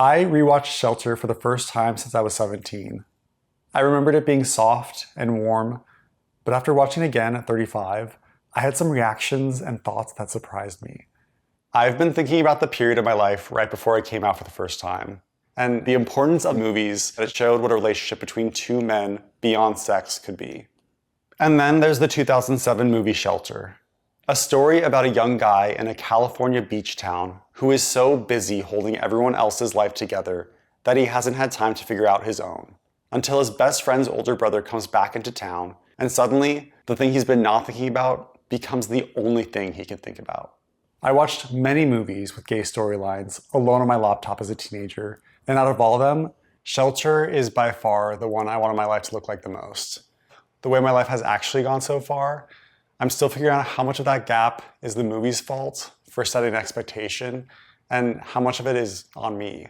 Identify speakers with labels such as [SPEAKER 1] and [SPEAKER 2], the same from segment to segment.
[SPEAKER 1] I rewatched Shelter for the first time since I was 17. I remembered it being soft and warm, but after watching it again at 35, I had some reactions and thoughts that surprised me. I've been thinking about the period of my life right before it came out for the first time, and the importance of movies that showed what a relationship between two men beyond sex could be. And then there's the 2007 movie Shelter, a story about a young guy in a California beach town who is so busy holding everyone else's life together that he hasn't had time to figure out his own, until his best friend's older brother comes back into town, and suddenly, the thing he's been not thinking about becomes the only thing he can think about. I watched many movies with gay storylines alone on my laptop as a teenager, and out of all of them, Shelter is by far the one I wanted my life to look like the most. The way my life has actually gone so far, I'm still figuring out how much of that gap is the movie's fault for setting an expectation, and how much of it is on me.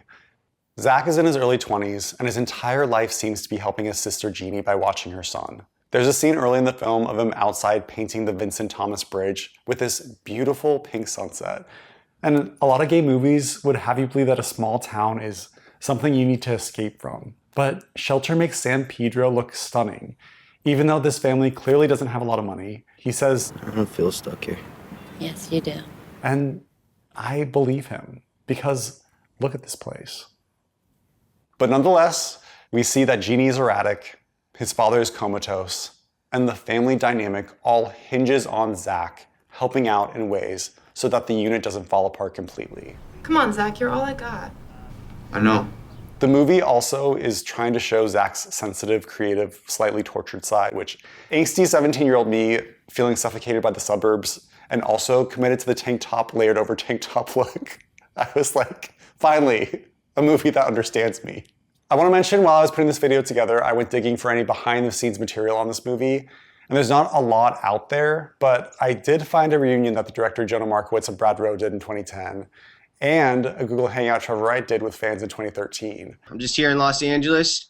[SPEAKER 1] Zach is in his early 20s, and his entire life seems to be helping his sister Jeannie by watching her son. There's a scene early in the film of him outside painting the Vincent Thomas Bridge with this beautiful pink sunset. And a lot of gay movies would have you believe that a small town is something you need to escape from. But Shelter makes San Pedro look stunning. Even though this family clearly doesn't have a lot of money, he says,
[SPEAKER 2] I don't feel stuck here.
[SPEAKER 3] Yes, you do.
[SPEAKER 1] And I believe him, because look at this place. But nonetheless, we see that Jeannie is erratic, his father is comatose, and the family dynamic all hinges on Zach helping out in ways so that the unit doesn't fall apart completely.
[SPEAKER 4] Come on, Zach, you're all I got.
[SPEAKER 2] I know.
[SPEAKER 1] The movie also is trying to show Zach's sensitive, creative, slightly tortured side, which angsty 17-year-old me feeling suffocated by the suburbs and also committed to the tank top layered over tank top look. I was like, finally, a movie that understands me. I want to mention while I was putting this video together, I went digging for any behind the scenes material on this movie, and there's not a lot out there, but I did find a reunion that the director Jonah Markowitz and Brad Rowe did in 2010. And a Google Hangout Trevor Wright did with fans in 2013.
[SPEAKER 5] I'm just here in Los Angeles,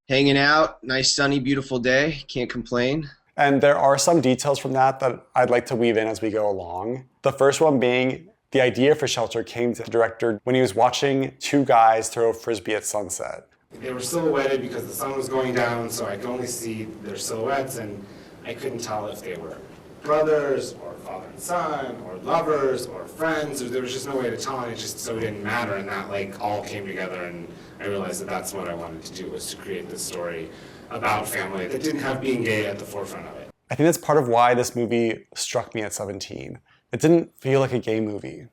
[SPEAKER 5] hanging out. Nice, sunny, beautiful day. Can't complain.
[SPEAKER 1] And there are some details from that I'd like to weave in as we go along. The first one being the idea for Shelter came to the director when he was watching two guys throw a frisbee at sunset.
[SPEAKER 6] They were silhouetted because the sun was going down, so I could only see their silhouettes, and I couldn't tell if they were brothers or father and son or lovers or friends. There was just no way to tell, and it just so didn't matter, and that like all came together, and I realized that that's what I wanted to do, was to create this story about family that didn't have being gay at the forefront of it.
[SPEAKER 1] I think that's part of why this movie struck me at 17. It didn't feel like a gay movie.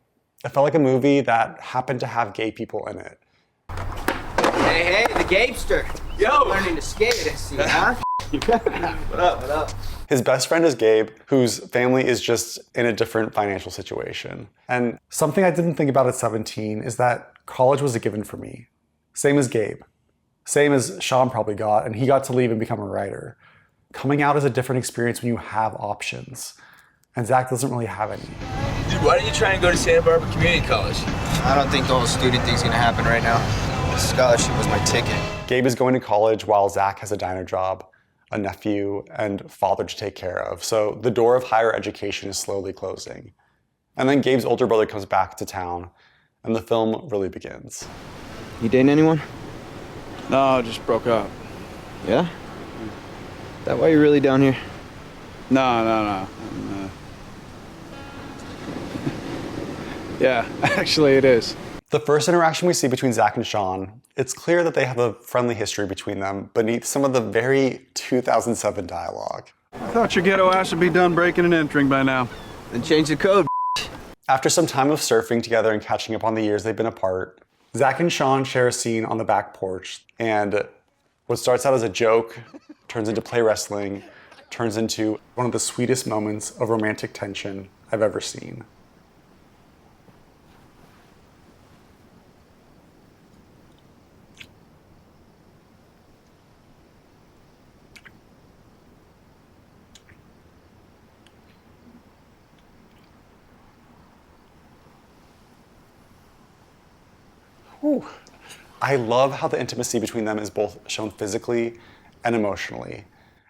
[SPEAKER 1] It felt like a movie that happened to have gay people in it.
[SPEAKER 5] Hey, the Gapester. Yo! Learning to skate, I see, huh? What up?
[SPEAKER 1] His best friend is Gabe, whose family is just in a different financial situation. And something I didn't think about at 17 is that college was a given for me. Same as Gabe. Same as Sean probably got, and he got to leave and become a writer. Coming out is a different experience when you have options. And Zach doesn't really have any.
[SPEAKER 7] Dude, why didn't you try and go to Santa Barbara Community College?
[SPEAKER 2] I don't think the whole student thing's gonna happen right now. The scholarship was my ticket.
[SPEAKER 1] Gabe is going to college while Zach has a diner job, a nephew, and father to take care of. So the door of higher education is slowly closing. And then Gabe's older brother comes back to town, and the film really begins.
[SPEAKER 2] You dating anyone?
[SPEAKER 8] No, just broke up.
[SPEAKER 2] Yeah? That why you're really down here?
[SPEAKER 8] No. Yeah, actually it is.
[SPEAKER 1] The first interaction we see between Zach and Sean, it's clear that they have a friendly history between them beneath some of the very 2007 dialogue.
[SPEAKER 8] I thought your ghetto ass would be done breaking and entering by now.
[SPEAKER 2] Then change the code.
[SPEAKER 1] After some time of surfing together and catching up on the years they've been apart, Zach and Sean share a scene on the back porch, and what starts out as a joke turns into play wrestling, turns into one of the sweetest moments of romantic tension I've ever seen. Ooh. I love how the intimacy between them is both shown physically and emotionally.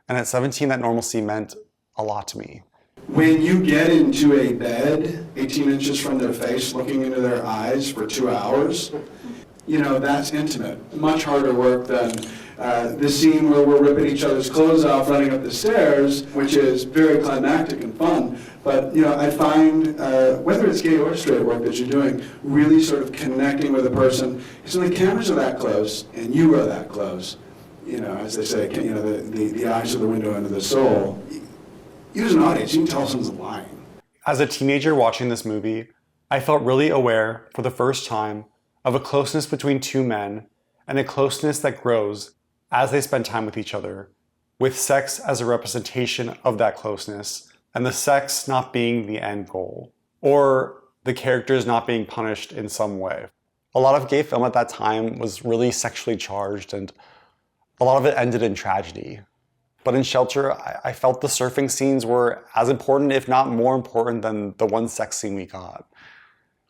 [SPEAKER 1] And at 17, that normalcy meant a lot to me.
[SPEAKER 9] When you get into a bed 18 inches from their face, looking into their eyes for 2 hours, that's intimate. Much harder work than this scene where we're ripping each other's clothes off running up the stairs, which is very climactic and fun. But, I find, whether it's gay or straight work that you're doing, really sort of connecting with a person. Because when the cameras are that close and you are that close, as they say, the eyes are the window into the soul. You as an audience, you can tell someone's lying.
[SPEAKER 1] As a teenager watching this movie, I felt really aware for the first time of a closeness between two men and a closeness that grows as they spend time with each other, with sex as a representation of that closeness and the sex not being the end goal, or the characters not being punished in some way. A lot of gay film at that time was really sexually charged, and a lot of it ended in tragedy. But in Shelter, I felt the surfing scenes were as important, if not more important, than the one sex scene we got.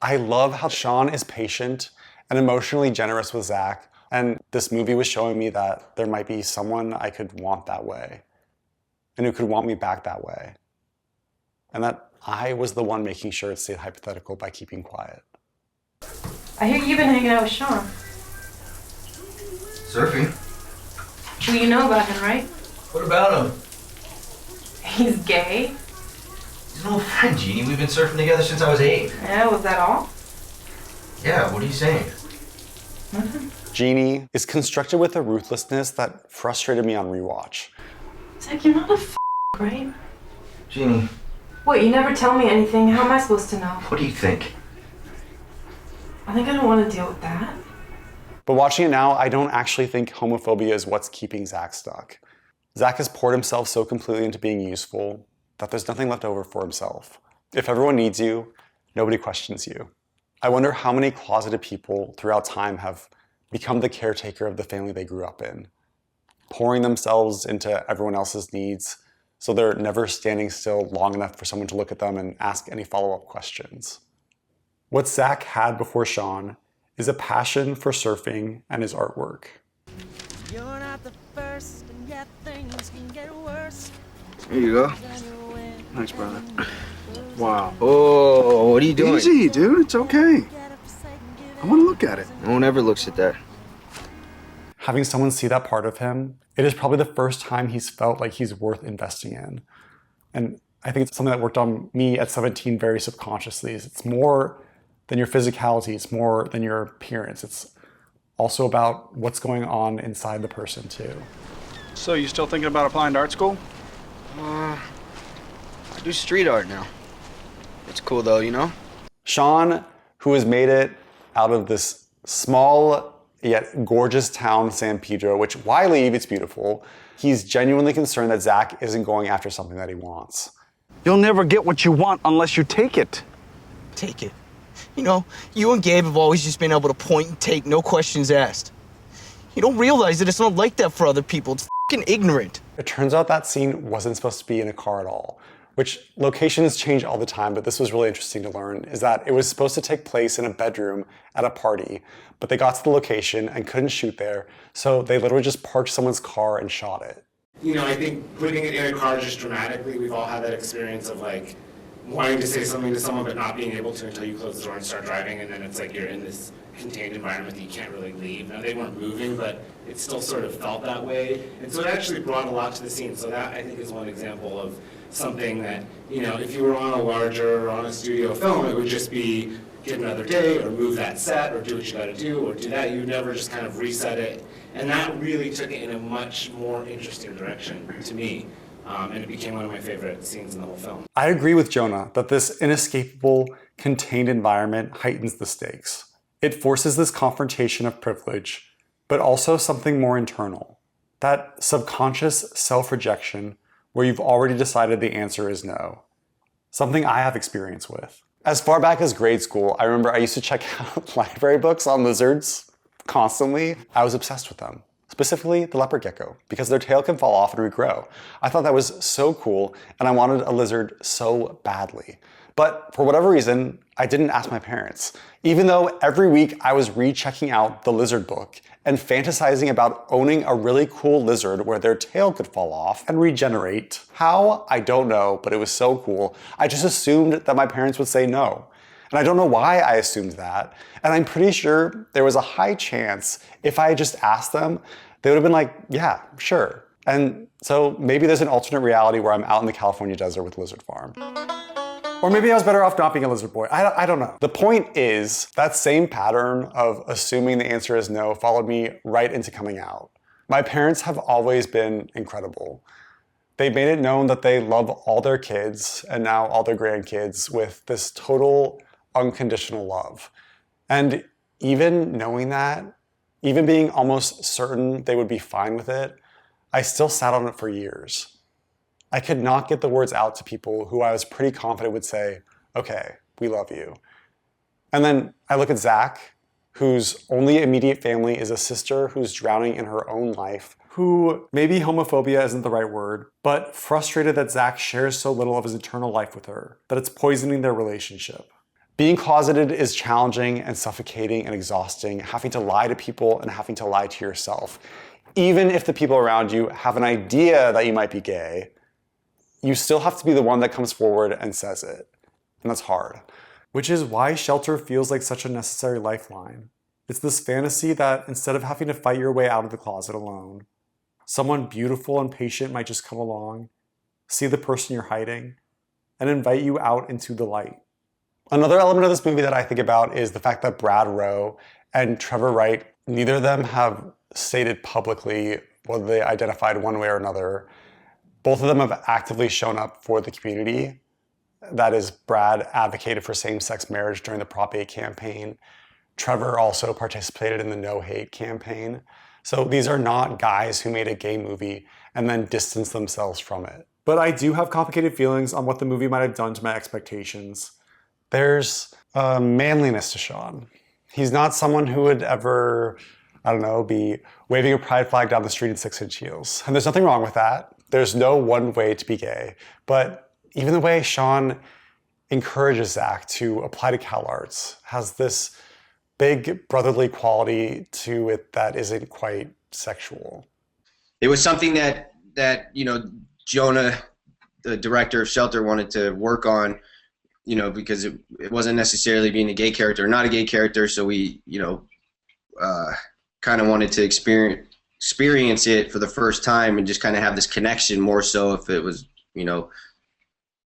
[SPEAKER 1] I love how Sean is patient and emotionally generous with Zach, and this movie was showing me that there might be someone I could want that way, and who could want me back that way. And that I was the one making sure it stayed hypothetical by keeping quiet.
[SPEAKER 4] I hear you've been hanging out with Sean.
[SPEAKER 2] Surfing?
[SPEAKER 4] Well, you know about him, right?
[SPEAKER 7] What about him?
[SPEAKER 4] He's gay.
[SPEAKER 2] He's an old friend, Jeannie. We've been surfing together since I was 8.
[SPEAKER 4] Yeah, was that all?
[SPEAKER 2] Yeah, what are you saying?
[SPEAKER 4] Nothing.
[SPEAKER 1] Jeannie is constructed with a ruthlessness that frustrated me on rewatch.
[SPEAKER 4] Zach, you're not a right?
[SPEAKER 2] Jeannie,
[SPEAKER 4] What, you never tell me anything. How am I supposed to know?
[SPEAKER 2] what do you think?
[SPEAKER 4] I think I don't want to deal with that.
[SPEAKER 1] But watching it now, I don't actually think homophobia is what's keeping Zach stuck. Zach has poured himself so completely into being useful that there's nothing left over for himself. If everyone needs you, nobody questions you. I wonder how many closeted people throughout time have become the caretaker of the family they grew up in, pouring themselves into everyone else's needs, so they're never standing still long enough for someone to look at them and ask any follow-up questions. What Zach had before Sean is a passion for surfing and his artwork.
[SPEAKER 3] You're not the first, and yet things can get worse.
[SPEAKER 8] Here you go. Thanks, brother. Wow.
[SPEAKER 2] Oh, what are you doing?
[SPEAKER 8] Easy, dude. It's okay. I want to look at it.
[SPEAKER 2] No one ever looks at that.
[SPEAKER 1] Having someone see that part of him, it is probably the first time he's felt like he's worth investing in. And I think it's something that worked on me at 17 very subconsciously. It's more than your physicality, it's more than your appearance. It's also about what's going on inside the person too.
[SPEAKER 8] So you still thinking about applying to art school?
[SPEAKER 2] I do street art now. It's cool though,
[SPEAKER 1] Sean, who has made it out of this small yet gorgeous town, San Pedro, which why leave? It's beautiful. He's genuinely concerned that Zach isn't going after something that he wants.
[SPEAKER 8] You'll never get what you want unless you take it.
[SPEAKER 5] Take it. You and Gabe have always just been able to point and take, no questions asked. You don't realize that it's not like that for other people. It's fucking ignorant.
[SPEAKER 1] It turns out that scene wasn't supposed to be in a car at all, which locations change all the time, but this was really interesting to learn, is that it was supposed to take place in a bedroom at a party, but they got to the location and couldn't shoot there, so they literally just parked someone's car and shot it.
[SPEAKER 6] I think putting it in a car just dramatically, we've all had that experience of wanting to say something to someone but not being able to until you close the door and start driving, and then it's like you're in this contained environment that you can't really leave. Now, they weren't moving, but it still sort of felt that way. And so it actually brought a lot to the scene. So that, I think, is one example of something that, if you were on a larger or on a studio film, it would just be get another day or move that set or do what you got to do or do that. You never just kind of reset it. And that really took it in a much more interesting direction to me. And it became one of my favorite scenes in the whole film.
[SPEAKER 1] I agree with Jonah that this inescapable, contained environment heightens the stakes. It forces this confrontation of privilege, but also something more internal. That subconscious self-rejection where you've already decided the answer is no. Something I have experience with. As far back as grade school, I remember I used to check out library books on lizards constantly. I was obsessed with them. Specifically the leopard gecko, because their tail can fall off and regrow. I thought that was so cool, and I wanted a lizard so badly. But for whatever reason, I didn't ask my parents, even though every week I was rechecking out the lizard book and fantasizing about owning a really cool lizard where their tail could fall off and regenerate. How? I don't know, but it was so cool. I just assumed that my parents would say no. And I don't know why I assumed that. And I'm pretty sure there was a high chance if I had just asked them, they would have been like, yeah, sure. And so maybe there's an alternate reality where I'm out in the California desert with Lizard Farm. Or maybe I was better off not being a lizard boy. I don't know. The point is, that same pattern of assuming the answer is no followed me right into coming out. My parents have always been incredible. They made it known that they love all their kids and now all their grandkids with this total unconditional love. And even knowing that, even being almost certain they would be fine with it, I still sat on it for years. I could not get the words out to people who I was pretty confident would say, okay, we love you. And then I look at Zach, whose only immediate family is a sister who's drowning in her own life, who maybe homophobia isn't the right word, but frustrated that Zach shares so little of his internal life with her, that it's poisoning their relationship. Being closeted is challenging and suffocating and exhausting, having to lie to people and having to lie to yourself. Even if the people around you have an idea that you might be gay, you still have to be the one that comes forward and says it. And that's hard. Which is why shelter feels like such a necessary lifeline. It's this fantasy that instead of having to fight your way out of the closet alone, someone beautiful and patient might just come along, see the person you're hiding, and invite you out into the light. Another element of this movie that I think about is the fact that Brad Rowe and Trevor Wright, neither of them have stated publicly whether they identified one way or another. Both of them have actively shown up for the community. That is, Brad advocated for same-sex marriage during the Prop 8 campaign. Trevor also participated in the No Hate campaign. So these are not guys who made a gay movie and then distanced themselves from it. But I do have complicated feelings on what the movie might have done to my expectations. There's a manliness to Sean. He's not someone who would ever, be waving a pride flag down the street in 6-inch heels. And there's nothing wrong with that. There's no one way to be gay. But even the way Sean encourages Zach to apply to CalArts has this big brotherly quality to it that isn't quite sexual.
[SPEAKER 10] It was something that Jonah, the director of Shelter, wanted to work on, because it wasn't necessarily being a gay character or not a gay character. So we, kind of wanted to experience it for the first time and just kind of have this connection more so if it was, a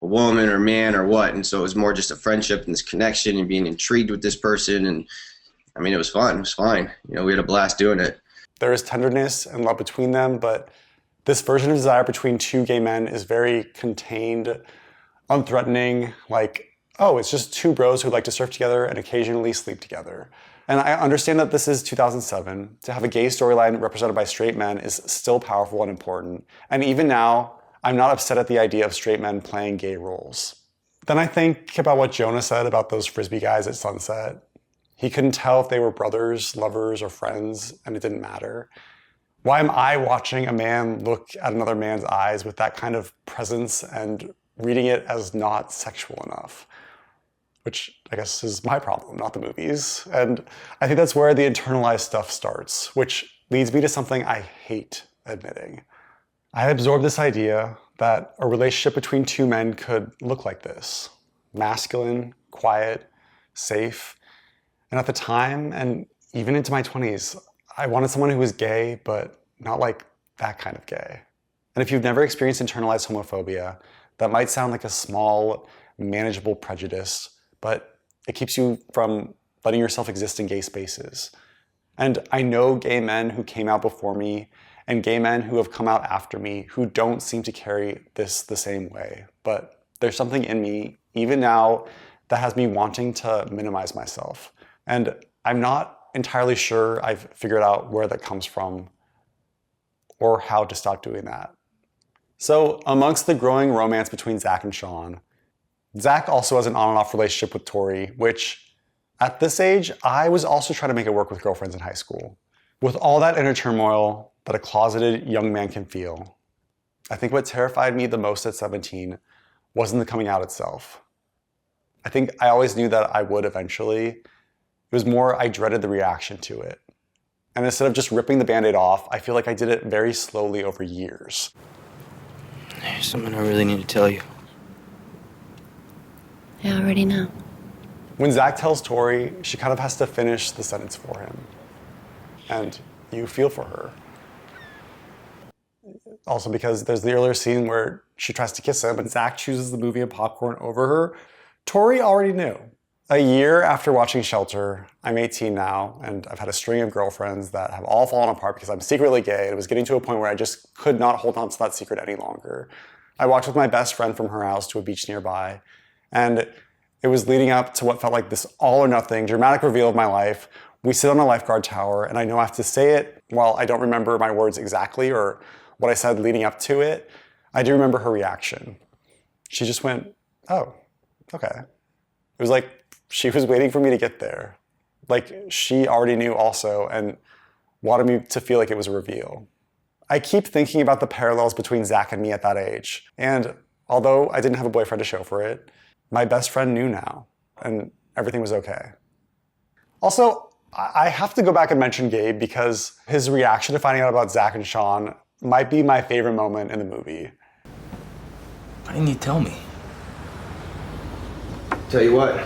[SPEAKER 10] woman or man or what. And so it was more just a friendship and this connection and being intrigued with this person. And it was fun. It was fine. We had a blast doing it.
[SPEAKER 1] There is tenderness and love between them, but this version of desire between two gay men is very contained, unthreatening, like, oh, it's just two bros who like to surf together and occasionally sleep together. And I understand that this is 2007. To have a gay storyline represented by straight men is still powerful and important. And even now, I'm not upset at the idea of straight men playing gay roles. Then I think about what Jonah said about those Frisbee guys at Sunset. He couldn't tell if they were brothers, lovers, or friends, and it didn't matter. Why am I watching a man look at another man's eyes with that kind of presence and reading it as not sexual enough? Which I guess is my problem, not the movie's. And I think that's where the internalized stuff starts, which leads me to something I hate admitting. I absorbed this idea that a relationship between two men could look like this: masculine, quiet, safe. And at the time, and even into my 20s, I wanted someone who was gay, but not like that kind of gay. And if you've never experienced internalized homophobia, that might sound like a small, manageable prejudice, but it keeps you from letting yourself exist in gay spaces. And I know gay men who came out before me and gay men who have come out after me who don't seem to carry this the same way. But there's something in me, even now, that has me wanting to minimize myself. And I'm not entirely sure I've figured out where that comes from or how to stop doing that. So amongst the growing romance between Zach and Sean, Zach also has an on and off relationship with Tori, which at this age, I was also trying to make it work with girlfriends in high school. With all that inner turmoil that a closeted young man can feel, I think what terrified me the most at 17 wasn't the coming out itself. I think I always knew that I would eventually. It was more I dreaded the reaction to it. And instead of just ripping the Band-Aid off, I feel like I did it very slowly over years.
[SPEAKER 2] There's something I really need to tell you.
[SPEAKER 11] I already know.
[SPEAKER 1] When Zach tells Tori, she kind of has to finish the sentence for him. And you feel for her. Also because there's the earlier scene where she tries to kiss him and Zach chooses the movie and popcorn over her. Tori already knew. A year after watching Shelter, I'm 18 now, and I've had a string of girlfriends that have all fallen apart because I'm secretly gay. It was getting to a point where I just could not hold on to that secret any longer. I walked with my best friend from her house to a beach nearby, and it was leading up to what felt like this all or nothing dramatic reveal of my life. We sit on a lifeguard tower, and I know I have to say it while I don't remember my words exactly or what I said leading up to it. I do remember her reaction. She just went, oh, okay. It was like she was waiting for me to get there. Like she already knew also and wanted me to feel like it was a reveal. I keep thinking about the parallels between Zach and me at that age. And although I didn't have a boyfriend to show for it, my best friend knew now and everything was okay. Also, I have to go back and mention Gabe because his reaction to finding out about Zach and Sean might be my favorite moment in the movie.
[SPEAKER 5] Why didn't you tell me?
[SPEAKER 10] Tell you what.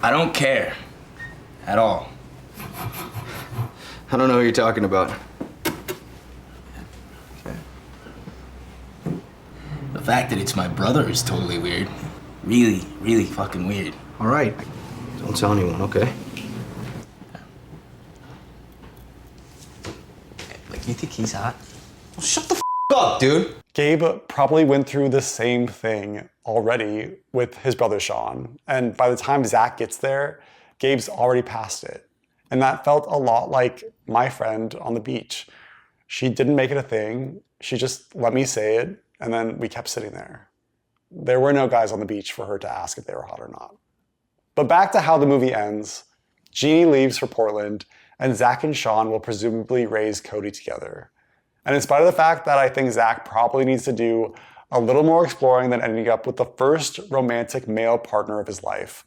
[SPEAKER 5] I don't care. At all.
[SPEAKER 2] I don't know who you're talking about.
[SPEAKER 5] Okay. The fact that it's my brother is totally weird. Really, really fucking weird.
[SPEAKER 2] All right. Don't tell anyone, okay?
[SPEAKER 5] Like, you think he's hot? Well, shut the up, dude.
[SPEAKER 1] Gabe probably went through the same thing already with his brother Sean. And by the time Zach gets there, Gabe's already past it. And that felt a lot like my friend on the beach. She didn't make it a thing. She just let me say it. And then we kept sitting there. There were no guys on the beach for her to ask if they were hot or not. But back to how the movie ends. Jeannie leaves for Portland, and Zach and Sean will presumably raise Cody together. And in spite of the fact that I think Zach probably needs to do a little more exploring than ending up with the first romantic male partner of his life,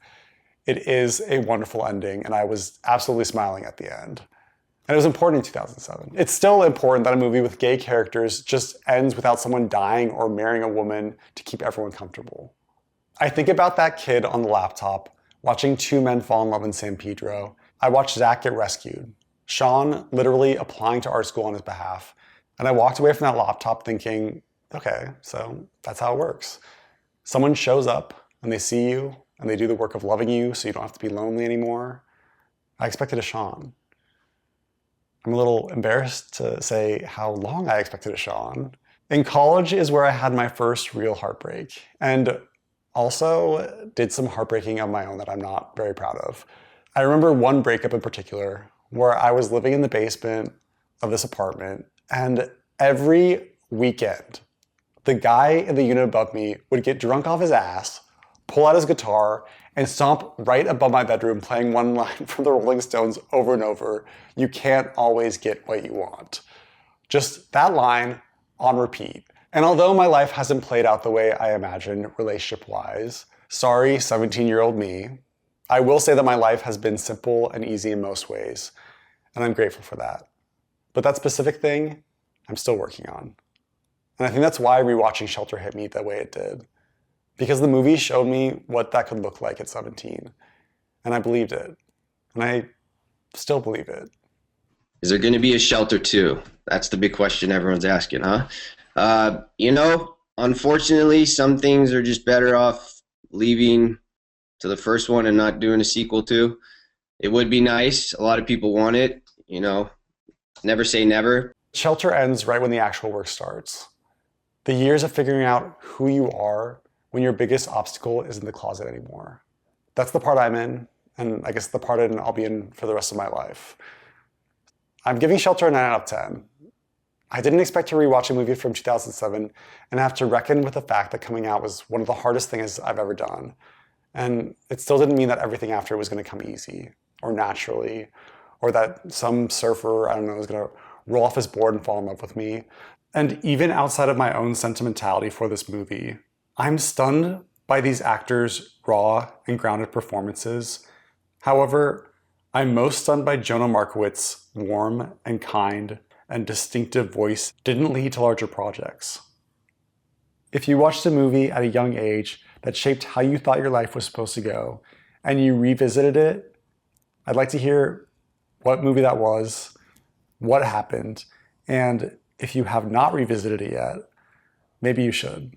[SPEAKER 1] it is a wonderful ending, and I was absolutely smiling at the end. And it was important in 2007. It's still important that a movie with gay characters just ends without someone dying or marrying a woman to keep everyone comfortable. I think about that kid on the laptop watching two men fall in love in San Pedro. I watched Zach get rescued, Sean literally applying to art school on his behalf. And I walked away from that laptop thinking, okay, so that's how it works. Someone shows up and they see you and they do the work of loving you so you don't have to be lonely anymore. I expected a Sean. I'm a little embarrassed to say how long I expected a Sean. In college is where I had my first real heartbreak and also did some heartbreaking of my own that I'm not very proud of. I remember one breakup in particular where I was living in the basement of this apartment, and every weekend, the guy in the unit above me would get drunk off his ass, pull out his guitar, and stomp right above my bedroom playing one line from the Rolling Stones over and over. You can't always get what you want. Just that line on repeat. And although my life hasn't played out the way I imagined relationship-wise, sorry 17-year-old me, I will say that my life has been simple and easy in most ways, and I'm grateful for that. But that specific thing, I'm still working on. And I think that's why rewatching Shelter hit me the way it did. Because the movie showed me what that could look like at 17. And I believed it. And I still believe it.
[SPEAKER 10] Is there going to be a Shelter 2? That's the big question everyone's asking, huh? Unfortunately, some things are just better off leaving to the first one and not doing a sequel to. It would be nice. A lot of people want it, Never say never.
[SPEAKER 1] Shelter ends right when the actual work starts. The years of figuring out who you are when your biggest obstacle isn't the closet anymore. That's the part I'm in, and I guess the part I'll be in for the rest of my life. I'm giving Shelter a 9 out of 10. I didn't expect to rewatch a movie from 2007 and have to reckon with the fact that coming out was one of the hardest things I've ever done. And it still didn't mean that everything after was going to come easy or naturally, or that some surfer, was going to roll off his board and fall in love with me. And even outside of my own sentimentality for this movie, I'm stunned by these actors' raw and grounded performances. However, I'm most stunned by Jonah Markowitz's warm and kind and distinctive voice didn't lead to larger projects. If you watched the movie at a young age, that shaped how you thought your life was supposed to go, and you revisited it, I'd like to hear what movie that was, what happened, and if you have not revisited it yet, maybe you should.